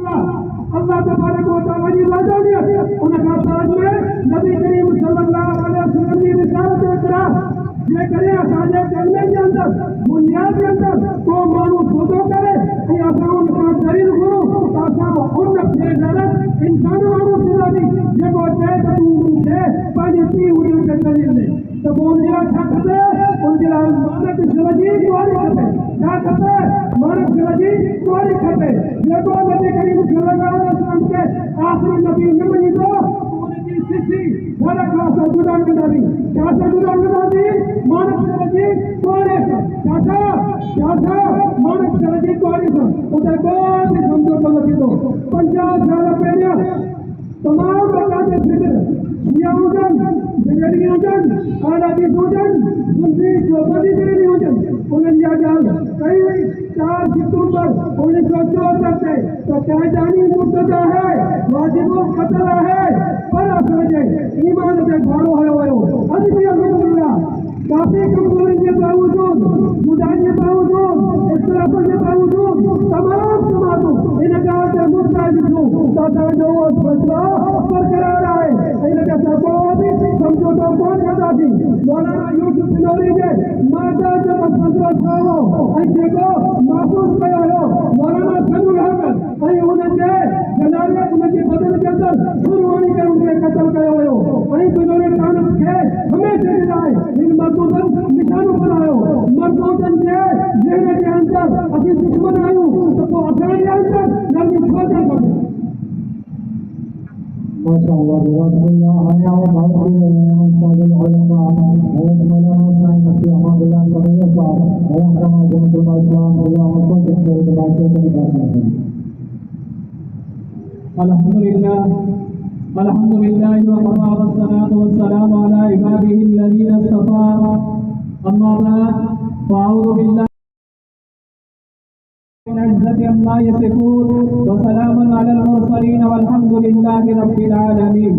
अल्लाह तबारक व तआला जी वादा उनका ताज में नबी करीम सल्लल्लाहु अलैहि वसल्लम की रिसालत इकरा जे करे असांजे कलमे के अंदर बुनियाद के अंदर को मानू सोचो करे कि असां उनका दलील करो तो असां उन बेगरत इंसान वांगुरु सिलानी जेको चए त तूं मूंखे पंहिंजी पीउ हुई खे दलील ॾे त पोइ उनजे लाइ छा खपे उनजे लाइ मानक सिर जी कुआरी खपे छा खपे मानक सिर जी कुआरी खपे जेको नबी करीम सल्लल्लाहु अलैहि वसल्लम के आखिरी नबी न मञींदो उनजी सिसी घर खां असां जुदा कंदासीं छा सां जुदा कंदासीं मानक सिर जी कुआरी सां छा मानक सिर जी कुआरी सां उते को बि समझौतो न थींदो 50 साल पहिरियां तमाम प्रकार के फिक्र शिया हुजनि बिजली हुजनि आराधी हुजनि सुन्नी चौधरी बिजली हुजनि उन्हनि जा ॻाल्हि कई वई 4 सितंबर 1974 ते तो कायदानी मुर्तदा है वाजिबो कत्ल है पर असांजे ईमान ते भारो हयो वियो अॼु बि अल्हम्दुलिल्लाह काफ़ी कमजोरी के बावजूद जुदाई के बावजूद इख्तिलाफ के बावजूद तमाम समाजों इन ॻाल्हि ते मुस्तैद थियूं त असांजो फैसला बरक़रार आहे इन खे असां को बि समझौतो कोन कंदासीं मौलाना यूसुफ बिनोरी जे माता जो फैसलो थियो ऐं जेको महफ़ूज़ कयो हुयो मौलाना सनूल हक़ ऐं उनजे जनाज़े उनजे बदन जे अंदरि छुरी हणी करे उनखे क़त्ल कयो हुयो ऐं बिनोरी कानून खे हमेशह जे लाइ हिन मर्दूदनि निशानो बनायो मर्दूदनि जे ज़हन जे अंदरि असीं दुश्मन आहियूं त पोइ असांजे अंदरि नरमी छो थियणु खपे माशाअल्लाह जज़ाकल्लाह हया व बाक़ी मुस्तक़बिल उलमा और मौलाना साईं मुफ्ती अहमदुल्लाह समीर साहब और हमारा जमात इस्लाम अल्लाह को के बातें करते हैं अल्हम्दुलिल्लाह व कफ़ा वस्सलातु वस्सलामु अला इबादिही अल्लज़ीना इस्तफ़ा अम्मा बाद फ़अऊज़ु बिल्लाहि मिन इज़्ज़ति अम्मा यसिफ़ून व सलामुन अलल मुरसलीन वल्हम्दुलिल्लाहि रब्बिल आलमीन।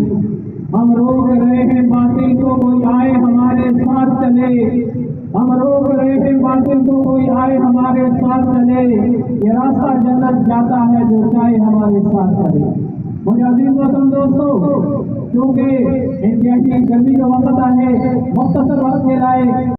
हम रोक रहे हैं बातिल को कोई आए हमारे साथ चले हम रोक रहे हैं बातिल को कोई आए हमारे साथ चले ये रास्ता जन्नत जाता है जो चाहे हमारे साथ चले। मुझे अजीज वतन दोस्तों क्योंकि इंतहाई गर्मी का वक्त है मुख्तसर वक्त के लाए